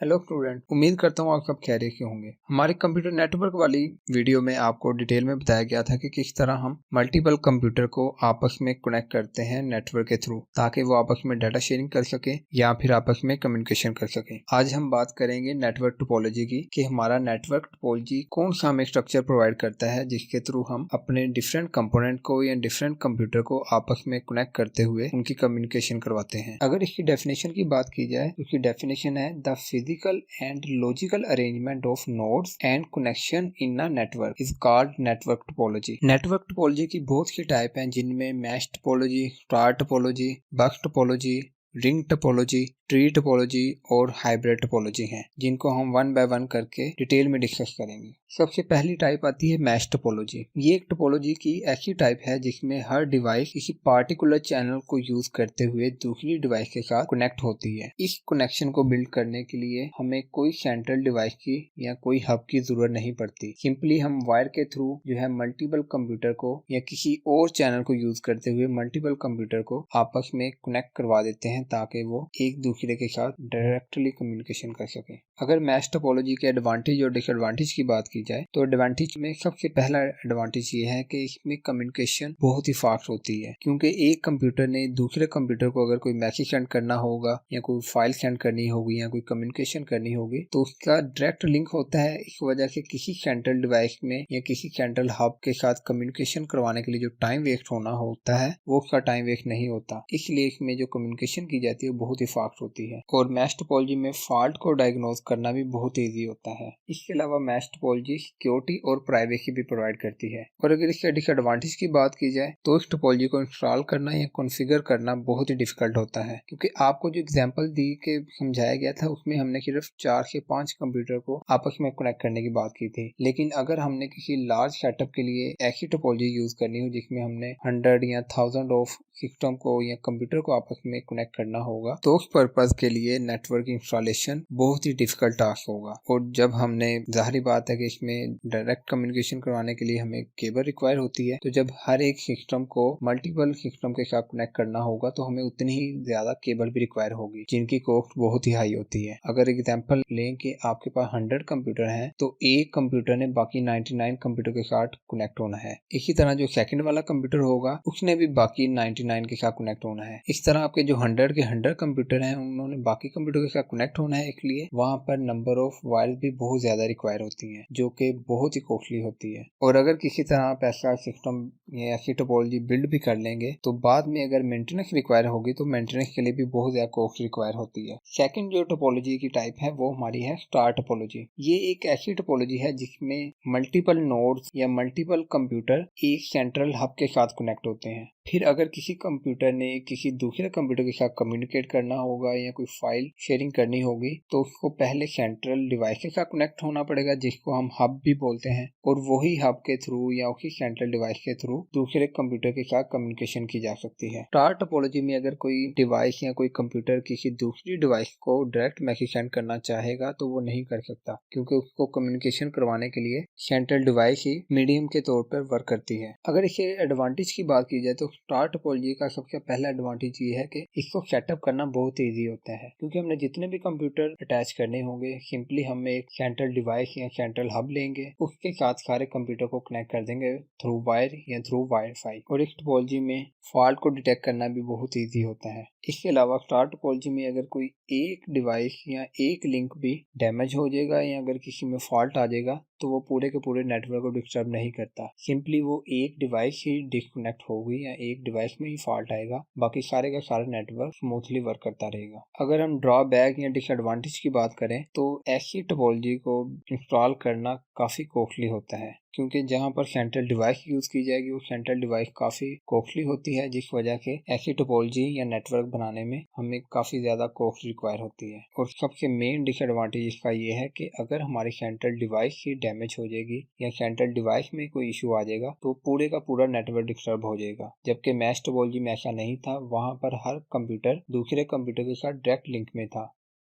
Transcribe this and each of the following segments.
Hello student, उम्मीद करता हूँ आप सब खैरियत से होंगे। हमारे कंप्यूटर नेटवर्क वाली वीडियो में आपको डिटेल में बताया गया था कि किस तरह हम मल्टीपल कंप्यूटर को आपस में कनेक्ट करते हैं नेटवर्क के थ्रू, ताकि वो आपस में डाटा शेयरिंग कर सके या फिर आपस में कम्युनिकेशन कर सके। आज हम बात करेंगे नेटवर्क टोपोलॉजी की कि हमारा नेटवर्क टोपोलॉजी कौन सा हमें स्ट्रक्चर प्रोवाइड करता है जिसके थ्रू हम अपने डिफरेंट कंपोनेंट को या डिफरेंट कंप्यूटर को आपस में कनेक्ट करते हुए उनकी कम्युनिकेशन करवाते हैं। अगर इसकी डेफिनेशन की बात की जाए तो इसकी डेफिनेशन है the physical and logical arrangement of nodes and connection in a network is called network topology। Network topology की बहुत सी टाइप हैं, जिनमें mesh topology, star topology, bus topology, ring topology, tree topology और हाइब्रिड टोपोलॉजी हैं, जिनको हम one by one करके डिटेल में डिस्कस करेंगे। सबसे पहली टाइप आती है मैश टोपोलॉजी। ये एक टोपोलॉजी की ऐसी टाइप है जिसमें हर डिवाइस किसी पार्टिकुलर चैनल को यूज करते हुए दूसरी डिवाइस के साथ कनेक्ट होती है। इस कनेक्शन को बिल्ड करने के लिए हमें कोई सेंट्रल डिवाइस की या कोई हब की जरूरत नहीं पड़ती। सिंपली हम वायर के थ्रू जो है मल्टीपल कंप्यूटर को या किसी और चैनल को यूज करते हुए मल्टीपल कंप्यूटर को आपस में कनेक्ट करवा देते हैं, ताकि वो एक दूसरे के साथ डायरेक्टली कम्युनिकेशन कर सके। अगर मैश टोपोलॉजी के एडवांटेज और डिसएडवांटेज की बात की जाए तो एडवांटेज में सबसे पहला एडवांटेज ये है कि इसमें कम्युनिकेशन बहुत ही फास्ट होती है, क्योंकि एक कंप्यूटर ने दूसरे कंप्यूटर को अगर कोई मैसेज सेंड करना होगा या कोई फाइल सेंड करनी होगी या कोई कम्युनिकेशन करनी होगी तो उसका डायरेक्ट लिंक होता है। इस वजह से किसी सेंट्रल डिवाइस में या किसी सेंट्रल हब के साथ कम्युनिकेशन करवाने के लिए जो टाइम वेस्ट होना होता है वो उसका टाइम वेस्ट नहीं होता। इसलिए इसमें जो कम्युनिकेशन की जाती है बहुत ही फास्ट होती है। और मैश टोपोलॉजी में फॉल्ट को डायग्नोज करना भी बहुत ईजी होता है। इसके अलावा मैश टोपोलॉजी सिक्योरिटी और प्राइवेसी भी प्रोवाइड करती है। और अगर इसके डिसएडवांटेज की बात की जाए तो इस टोपोलॉजी को इंस्टॉल करना या कॉन्फ़िगर करना बहुत ही डिफिकल्ट होता है, क्योंकि आपको जो एग्जांपल दी के समझाया गया था उसमें हमने सिर्फ 4 से 5 कंप्यूटर को आपस में कनेक्ट करने की बात की थी। लेकिन अगर हमने किसी लार्ज सेटअप के लिए ऐसी टोपोलॉजी यूज करनी हो जिसमें हमने 100 या 1000 ऑफ सिस्टम को या कंप्यूटर को आपस में कनेक्ट करना होगा तो उस पर्पज के लिए नेटवर्क इंस्टॉलेशन बहुत ही डिफिकल्ट टास्क होगा। और जब हमने जाहिर बात है कि इसमें डायरेक्ट कम्युनिकेशन करवाने के लिए हमें केबल रिक्वायर होती है, तो जब हर एक सिस्टम को मल्टीपल सिस्टम के साथ कनेक्ट करना होगा तो हमें उतनी ही ज्यादा केबल भी रिक्वायर होगी, जिनकी कॉस्ट बहुत ही हाई होती है। अगर एग्जांपल लें कि आपके पास 100 कंप्यूटर हैं तो एक कंप्यूटर ने बाकी 99 कंप्यूटर के साथ कनेक्ट होना है। इसी तरह जो सेकंड वाला कंप्यूटर होगा उसने भी बाकी 99 के साथ कनेक्ट होना है। इस तरह आपके जो 100 के 100 कंप्यूटर हैं उन्होंने बाकी कंप्यूटर के साथ कनेक्ट होना है, इसलिए वहां पर नंबर ऑफ वायर्स भी बहुत ज्यादा रिक्वायर होती हैं, जो कि बहुत ही कॉस्टली होती है। और अगर किसी तरह आप ऐसा सिस्टम या ऐसी टोपोलॉजी बिल्ड भी कर लेंगे तो बाद में अगर मेंटेनेंस रिक्वायर होगी तो मेंटेनेंस के लिए भी बहुत ज्यादा कॉस्ट रिक्वायर होती है। सेकंड जो टोपोलॉजी की टाइप है वो हमारी है स्टार टोपोलॉजी। ये एक ऐसी टोपोलॉजी है जिसमें मल्टीपल नोड्स या मल्टीपल कंप्यूटर एक सेंट्रल हब के साथ कनेक्ट होते हैं। फिर अगर किसी कंप्यूटर ने किसी दूसरे कंप्यूटर के साथ कम्युनिकेट करना होगा या कोई फाइल शेयरिंग करनी होगी तो उसको पहले सेंट्रल डिवाइस के साथ कनेक्ट होना पड़ेगा, जिसको हम हब भी बोलते हैं, और वही हब के थ्रू या उसी सेंट्रल डिवाइस के थ्रू दूसरे कंप्यूटर के साथ कम्युनिकेशन की जा सकती है। स्टार टोपोलॉजी में अगर कोई डिवाइस या कोई कंप्यूटर किसी दूसरी डिवाइस को डायरेक्ट मैसेज सेंड करना चाहेगा तो वो नहीं कर सकता, क्योंकि उसको कम्युनिकेशन करवाने के लिए सेंट्रल डिवाइस ही मीडियम के तौर पर वर्क करती है। अगर इसे एडवांटेज की बात की जाए तो स्टार टोपोलॉजी का सबसे पहला एडवांटेज ये है कि इसको सेटअप करना बहुत इजी होता है, क्योंकि हमने जितने भी कंप्यूटर अटैच करने होंगे सिंपली हम एक सेंट्रल डिवाइस या सेंट्रल हब लेंगे, उसके साथ सारे कंप्यूटर को कनेक्ट कर देंगे थ्रू वायर या थ्रू वाईफाई। और इस टोपोलॉजी में फॉल्ट को डिटेक्ट करना भी बहुत इजी होता है। इसके अलावा स्टार टोपोलॉजी में अगर कोई एक डिवाइस या एक लिंक भी डैमेज हो जाएगा या अगर किसी में फॉल्ट आ जाएगा तो वो पूरे के पूरे नेटवर्क को डिस्टर्ब नहीं करता। सिंपली वो एक डिवाइस ही डिस्कनेक्ट होगी या एक डिवाइस में ही फॉल्ट आएगा, बाकी सारे का सारा नेटवर्क स्मूथली वर्क करता रहेगा। अगर हम ड्रॉबैक या डिसएडवांटेज की बात करें तो ऐसी टोपोलॉजी को इंस्टॉल करना काफी कॉस्टली होता है, क्योंकि जहां पर सेंट्रल डिवाइस यूज की जाएगी वो सेंट्रल डिवाइस काफी कॉस्टली होती है, जिस वजह से ऐसी टोपोलॉजी या नेटवर्क बनाने में हमें काफी ज्यादा कॉस्ट रिक्वायर होती है। और सबसे मेन डिसएडवांटेज इसका ये है कि अगर हमारी सेंट्रल डिवाइस ही डैमेज हो जाएगी या सेंट्रल डिवाइस में कोई इशू आ जाएगा तो पूरे का पूरा नेटवर्क डिस्टर्ब हो जाएगा। जबकि मैश टोपोलॉजी में ऐसा नहीं था, वहां पर हर कंप्यूटर दूसरे कंप्यूटर के साथ डायरेक्ट लिंक में था,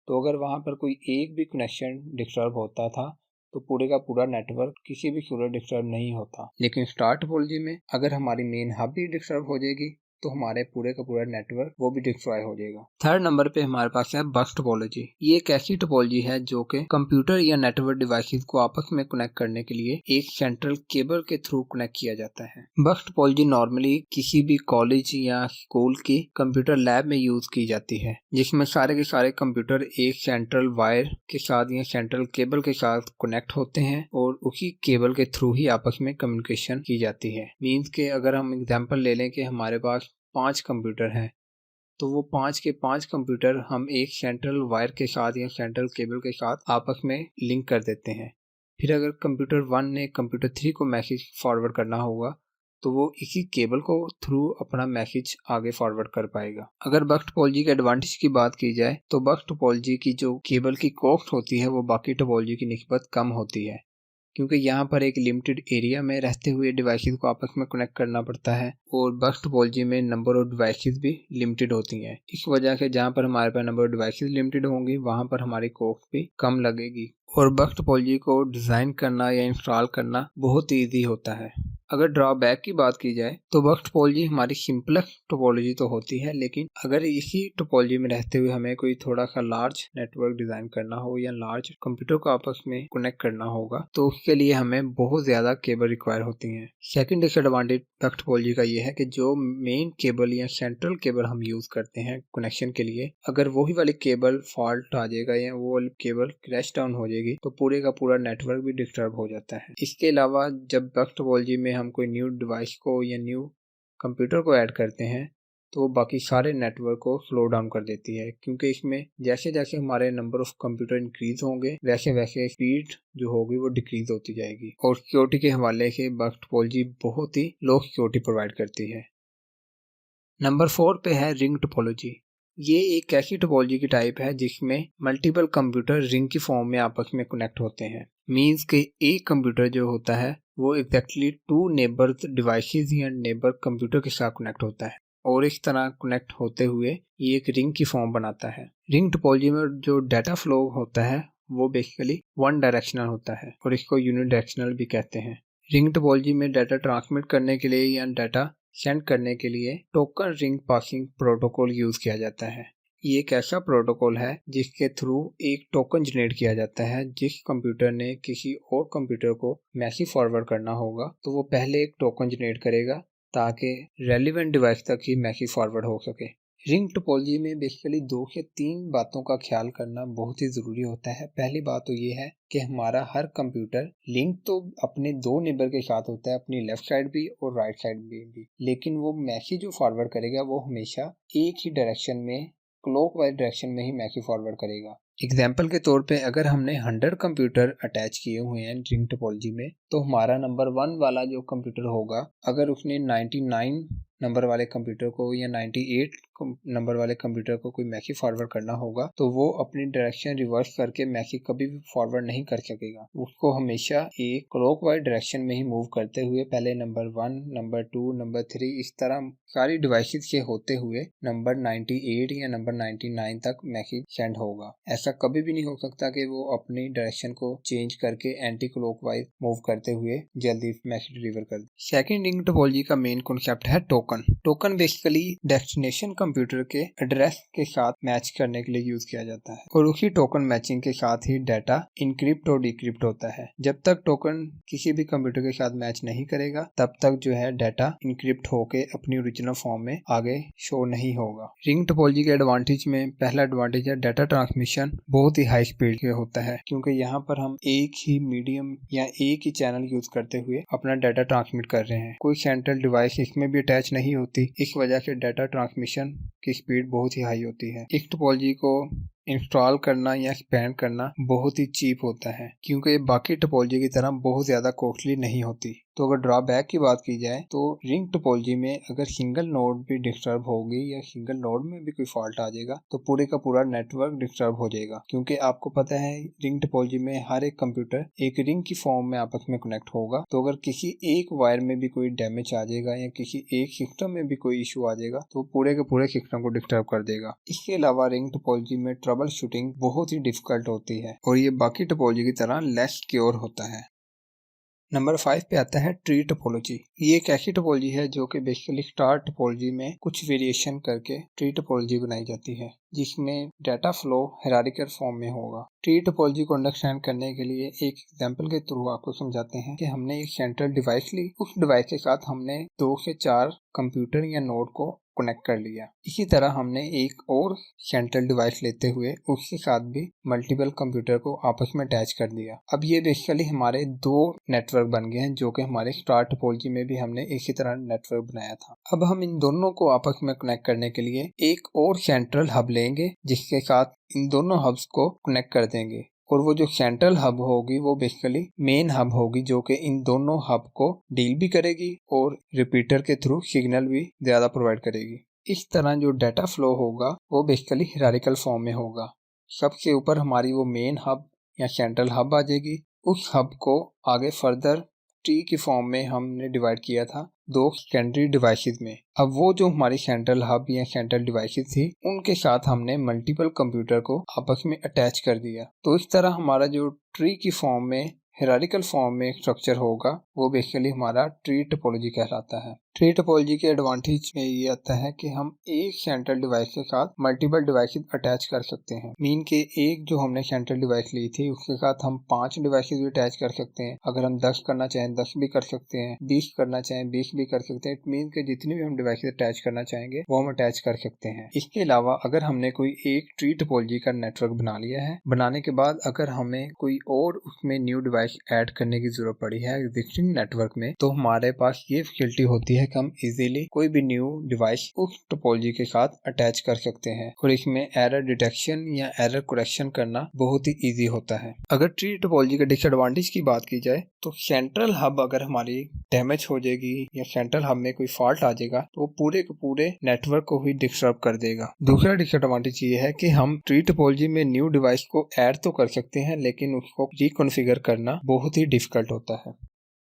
तो अगर वहां पर कोई एक भी कनेक्शन डिस्टर्ब होता था तो पूरे का पूरा नेटवर्क किसी भी सूरत डिस्टर्ब नहीं होता। लेकिन स्टार टोपोलॉजी में अगर हमारी मेन हब भी डिस्टर्ब हो जाएगी तो हमारे पूरे का पूरा नेटवर्क वो भी डिस्ट्रॉय हो जाएगा। थर्ड नंबर पे हमारे पास है बस टोपोलॉजी। ये एक ऐसी टोपोलॉजी है जो कि कंप्यूटर या नेटवर्क डिवाइसेस को आपस में कनेक्ट करने के लिए एक सेंट्रल केबल के थ्रू कनेक्ट किया जाता है। बस टोपोलॉजी नॉर्मली किसी भी कॉलेज या स्कूल की कंप्यूटर लैब में यूज की जाती है, जिसमें सारे के सारे कंप्यूटर एक सेंट्रल वायर के साथ या सेंट्रल केबल के साथ कनेक्ट होते हैं और उसी केबल के थ्रू ही आपस में कम्युनिकेशन की जाती है। मीन्स के अगर हम एग्जांपल ले लें कि हमारे पास 5 कंप्यूटर हैं, तो वो 5 के 5 कंप्यूटर हम एक सेंट्रल वायर के साथ या सेंट्रल केबल के साथ आपस में लिंक कर देते हैं। फिर अगर कंप्यूटर 1 ने कंप्यूटर 3 को मैसेज फॉरवर्ड करना होगा तो वो इसी केबल को थ्रू अपना मैसेज आगे फॉरवर्ड कर पाएगा। अगर बस टोपोलॉजी के एडवांटेज की बात की जाए तो बस टोपोलॉजी की जो केबल की कॉस्ट होती है वो बाकी टोपोलॉजी की निस्बत कम होती है, क्योंकि यहाँ पर एक लिमिटेड एरिया में रहते हुए डिवाइसेस को आपस में कनेक्ट करना पड़ता है और बस टोपोलॉजी में नंबर ऑफ डिवाइसेस भी लिमिटेड होती हैं। इस वजह से जहाँ पर हमारे पास नंबर ऑफ डिवाइसेस लिमिटेड होंगी वहाँ पर हमारी कॉस्ट भी कम लगेगी और बस टोपोलॉजी को डिज़ाइन करना या इंस्टॉल करना बहुत ईजी होता है। अगर ड्रॉबैक की बात की जाए तो बस टोपोलॉजी हमारी सिंपलेस्ट टोपोलॉजी तो होती है, लेकिन अगर इसी टोपोलॉजी में रहते हुए हमें कोई थोड़ा सा लार्ज नेटवर्क डिजाइन करना हो या लार्ज कंप्यूटर को आपस में कनेक्ट करना होगा तो उसके लिए हमें बहुत ज्यादा केबल रिक्वायर होती हैं। सेकंड डिसएडवांटेज बस टोपोलॉजी का ये है कि जो मेन केबल या सेंट्रल केबल हम यूज करते हैं कनेक्शन के लिए, अगर वही वाली केबल फॉल्ट आ जाएगा या वो वाली केबल क्रैश डाउन हो जाएगी तो पूरे का पूरा नेटवर्क भी डिस्टर्ब हो जाता है। इसके अलावा जब बस टोपोलॉजी में हम कोई न्यू डिवाइस को या न्यू कंप्यूटर को ऐड करते हैं तो बाकी सारे नेटवर्क को स्लो डाउन कर देती है, क्योंकि इसमें जैसे जैसे हमारे नंबर ऑफ कंप्यूटर इंक्रीज होंगे वैसे वैसे स्पीड जो होगी वो डिक्रीज होती जाएगी और सिक्योरिटी के हवाले से बस टोपोलॉजी बहुत ही लो सिक्योरिटी प्रोवाइड करती है। नंबर 4 पे है रिंग टोपोलॉजी। ये एक ऐसी टोपोलॉजी की टाइप है जिसमें मल्टीपल कंप्यूटर रिंग की फॉर्म में आपस में कनेक्ट होते हैं। मीन्स के एक कंप्यूटर जो होता है वो एग्जैक्टली 2 नेबर डिवाइसेस या नेबर कंप्यूटर के साथ कनेक्ट होता है और इस तरह कनेक्ट होते हुए ये एक रिंग की फॉर्म बनाता है। रिंग टोपोलॉजी में जो डाटा फ्लो होता है वो बेसिकली वन डायरेक्शनल होता है और इसको यूनिडायरेक्शनल भी कहते हैं। रिंग टोपोलॉजी में डाटा ट्रांसमिट करने के लिए या डाटा सेंड करने के लिए token ring passing protocol use किया जाता है। ये एक ऐसा प्रोटोकॉल है जिसके थ्रू एक टोकन जनरेट किया जाता है। जिस कंप्यूटर ने किसी और कंप्यूटर को मैसेज फॉरवर्ड करना होगा तो वो पहले एक टोकन जनरेट करेगा ताकि रेलिवेंट डिवाइस तक ही मैसेज फॉरवर्ड हो सके। रिंग टोपोलॉजी में बेसिकली 2 से 3 बातों का ख्याल करना बहुत ही जरूरी होता है। पहली बात तो ये है कि हमारा हर कंप्यूटर लिंक तो अपने 2 नेबर के साथ होता है, अपनी लेफ्ट साइड भी और राइट साइड भी, लेकिन वो मैसेज जो फॉरवर्ड करेगा वो हमेशा एक ही डायरेक्शन में क्लॉकवाइज डायरेक्शन में ही मैसेज फॉरवर्ड करेगा। एग्जाम्पल के तौर पे अगर हमने 100 कंप्यूटर अटैच किए हुए हैं रिंग टोपोलॉजी में तो हमारा नंबर 1 वाला जो कंप्यूटर होगा अगर उसने 99 नंबर वाले कंप्यूटर को या 98 नंबर वाले कंप्यूटर को कोई मैसेज फॉरवर्ड करना होगा तो वो अपनी डायरेक्शन रिवर्स करके मैसेज कभी भी फॉरवर्ड नहीं कर सकेगा। उसको हमेशा एक क्लॉकवाइज डायरेक्शन में ही मूव करते हुए पहले नंबर 1, नंबर 2, नंबर 3 इस तरह सारी डिवाइसेस के होते हुए नंबर 98 या नंबर 99 तक मैसेज सेंड होगा। ऐसा कभी भी नहीं हो सकता कि वो अपनी डायरेक्शन को चेंज करके एंटी क्लॉकवाइज मूव करते हुए जल्दी मैसेज डिलीवर कर दे। सेकंड रिंग टोपोलॉजी का मेन कॉन्सेप्ट है टोकन बेसिकली डेस्टिनेशन कंप्यूटर के एड्रेस के साथ मैच करने के लिए यूज किया जाता है और उसी टोकन मैचिंग के साथ ही डाटा इनक्रिप्ट और डिक्रिप्ट होता है। जब तक टोकन किसी भी कंप्यूटर के साथ मैच नहीं करेगा तब तक जो है डाटा इनक्रिप्ट होके अपनी ओरिजिनल फॉर्म में आगे शो नहीं होगा। रिंग टोपोलॉजी के एडवांटेज में पहला एडवांटेज है डाटा ट्रांसमिशन बहुत ही हाई स्पीड के होता है, क्योंकि यहाँ पर हम एक ही मीडियम या एक ही चैनल यूज करते हुए अपना डाटा ट्रांसमिट कर रहे हैं। कोई सेंट्रल डिवाइस इसमें भी अटैच नहीं होती, इस वजह से डाटा ट्रांसमिशन की स्पीड बहुत ही हाई होती है। इस टोपोलॉजी को इंस्टॉल करना या एक्सपेंड करना बहुत ही चीप होता है, क्योंकि बाकी टोपोलॉजी की तरह बहुत ज्यादा कॉस्टली नहीं होती। तो अगर ड्रॉबैक की बात की जाए तो रिंग टोपोलॉजी में अगर सिंगल नोड भी डिस्टर्ब होगी या सिंगल नोड में भी कोई फॉल्ट आ जाएगा तो पूरे का पूरा नेटवर्क डिस्टर्ब हो जाएगा, क्योंकि आपको पता है रिंग टोपोलॉजी में हर एक कंप्यूटर एक रिंग की फॉर्म में आपस में कनेक्ट होगा। तो अगर किसी एक वायर में भी कोई डैमेज आ जाएगा या किसी एक सिस्टम में भी कोई इशू आ जाएगा तो पूरे के पूरे सिस्टम को डिस्टर्ब कर देगा। इसके अलावा रिंग टोपोलॉजी में ट्रबल शूटिंग बहुत ही डिफिकल्ट होती है और ये बाकी टोपोलॉजी की तरह लेस सिक्योर होता है। नंबर 5 पे आता है ट्री टोपोलॉजी। ये एक ऐसी टोपोलॉजी है जो कि बेसिकली स्टार टोपोलॉजी में कुछ वेरिएशन करके ट्री टोपोलॉजी बनाई जाती है, जिसमें डाटा फ्लो हायरार्किकल फॉर्म में होगा। ट्री टोपोलॉजी को अंडरस्टैंड करने के लिए एक एग्जांपल के थ्रू आपको समझाते हैं कि हमने एक सेंट्रल डिवाइस ली, उस डिवाइस के साथ हमने 2 से 4 कंप्यूटर या नोड को कनेक्ट कर लिया। इसी तरह हमने एक और सेंट्रल डिवाइस लेते हुए उसके साथ भी मल्टीपल कंप्यूटर को आपस में अटैच कर दिया। अब ये बेसिकली हमारे 2 नेटवर्क बन गए हैं, जो कि हमारे स्टार टोपोलॉजी में भी हमने इसी तरह नेटवर्क बनाया था। अब हम इन दोनों को आपस में कनेक्ट करने के लिए एक और सेंट्रल हब लेंगे, जिसके साथ इन दोनों हब्स को कनेक्ट कर देंगे। और वो जो सेंट्रल हब होगी वो बेसिकली मेन हब होगी, जो कि इन दोनों हब को डील भी करेगी और रिपीटर के थ्रू सिग्नल भी ज्यादा प्रोवाइड करेगी। इस तरह जो डाटा फ्लो होगा वो बेसिकली हायरार्किकल फॉर्म में होगा। सबसे ऊपर हमारी वो मेन हब या सेंट्रल हब आ जाएगी। उस हब को आगे फर्दर ट्री की फॉर्म में हमने डिवाइड किया था 2 सेकेंडरी डिवाइसेस में। अब वो जो हमारी सेंट्रल हब या सेंट्रल डिवाइसेस थी, उनके साथ हमने मल्टीपल कंप्यूटर को आपस में अटैच कर दिया। तो इस तरह हमारा जो ट्री की फॉर्म में हायरार्किकल फॉर्म में स्ट्रक्चर होगा वो बेसिकली हमारा ट्री टोपोलॉजी कहलाता है। ट्री टोपोलॉजी के एडवांटेज में ये आता है कि हम एक सेंट्रल डिवाइस के साथ मल्टीपल डिवाइसेस अटैच कर सकते हैं। मीन के एक जो हमने सेंट्रल डिवाइस ली थी उसके साथ हम 5 डिवाइसेस भी अटैच कर सकते हैं। अगर हम 10 करना चाहें 10 भी कर सकते हैं, 20 करना चाहें 20 भी कर सकते हैं। इट मीन के जितनी भी हम डिवाइसेस अटैच करना चाहेंगे वो हम अटैच कर सकते हैं। इसके अलावा अगर हमने कोई एक ट्री टोपोलॉजी का नेटवर्क बना लिया है, बनाने के बाद अगर हमें कोई और उसमें न्यू डिवाइस ऐड करने की जरूरत पड़ी है एग्जिस्टिंग नेटवर्क में, तो हमारे पास ये फैसिलिटी होती है कि हम इजीली कोई भी न्यू डिवाइस उस टोपोलॉजी के साथ अटैच कर सकते हैं और इसमें एरर डिटेक्शन या एरर करेक्शन करना बहुत ही इजी होता है। अगर ट्री टोपोलॉजी के डिसएडवांटेज की बात की जाए तो सेंट्रल हब अगर हमारी डैमेज हो जाएगी या सेंट्रल हब में कोई फॉल्ट आ जाएगा तो पूरे के पूरे नेटवर्क को ही डिस्टर्ब कर देगा। दूसरा डिसएडवांटेज ये है कि हम ट्री टोपोलॉजी में न्यू डिवाइस को ऐड तो कर सकते हैं, लेकिन उसको रिकॉन्फ़िगर करना बहुत ही डिफिकल्ट होता है।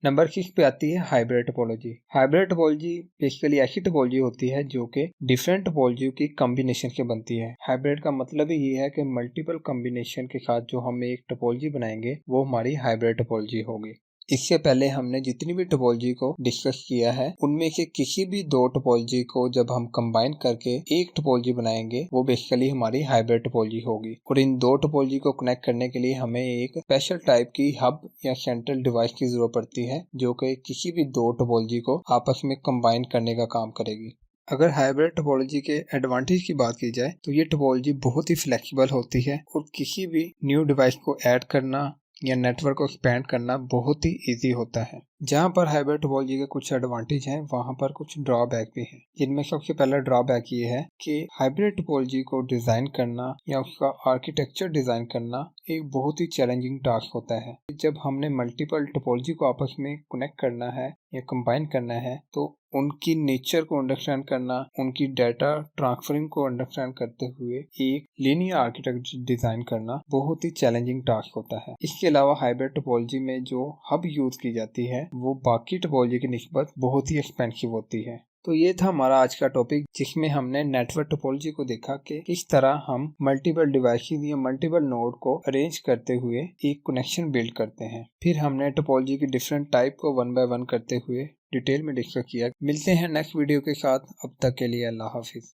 नंबर 6 पे आती है hybrid topology. Hybrid topology basically ऐसी टोपोलॉजी होती है जो कि डिफरेंट टोपोलॉजी की कॉम्बिनेशन से बनती है। हाइब्रिड का मतलब ही ये है कि मल्टीपल कॉम्बिनेशन के साथ जो हम एक टोपोलॉजी बनाएंगे वो हमारी हाइब्रिड टोपोलॉजी होगी। इससे पहले हमने जितनी भी टोपोलॉजी को डिस्कस किया है उनमें से किसी भी 2 टोपोलॉजी को जब हम कंबाइन करके एक टोपोलॉजी बनाएंगे वो बेसिकली हमारी हाइब्रिड टोपोलॉजी होगी। और इन 2 टोपोलॉजी को कनेक्ट करने के लिए हमें एक स्पेशल टाइप की हब या सेंट्रल डिवाइस की जरूरत पड़ती है, जो कि किसी भी 2 टोपोलॉजी को आपस में कंबाइन करने का काम करेगी। अगर हाइब्रिड टोपोलॉजी के एडवांटेज की बात की जाए तो ये टोपोलॉजी बहुत ही फ्लेक्सिबल होती है और किसी भी न्यू डिवाइस को ऐड करना या नेटवर्क को एक्सपेंड करना बहुत ही इजी होता है। जहाँ पर हाइब्रिड टोपोलॉजी के कुछ एडवांटेज हैं, वहाँ पर कुछ ड्रॉबैक भी हैं, जिनमें सबसे पहला ड्रॉबैक ये है कि हाइब्रिड टोपोलॉजी को डिजाइन करना या उसका आर्किटेक्चर डिजाइन करना एक बहुत ही चैलेंजिंग टास्क होता है। जब हमने मल्टीपल टोपोलॉजी को आपस में कनेक्ट करना है या कंबाइन करना है तो उनकी नेचर को अंडरस्टैंड करना, उनकी डाटा ट्रांसफरिंग को अंडरस्टैंड करते हुए एक लीनियर आर्किटेक्चर डिजाइन करना बहुत ही चैलेंजिंग टास्क होता है। इसके अलावा हाइब्रिड टोपोलॉजी में जो हब यूज की जाती है वो बाकी टोपोलॉजी की निस्बत बहुत ही एक्सपेंसिव होती है। तो ये था हमारा आज का टॉपिक, जिसमें हमने नेटवर्क टोपोलॉजी को देखा कि किस तरह हम मल्टीपल डिवाइसेस या मल्टीपल नोड को अरेंज करते हुए एक कनेक्शन बिल्ड करते हैं। फिर हमने टोपोलॉजी की डिफरेंट टाइप को 1 बाय 1 करते हुए डिटेल में डिस्कस किया। मिलते हैं नेक्स्ट वीडियो के साथ, अब तक के लिए अल्लाह हाफिज।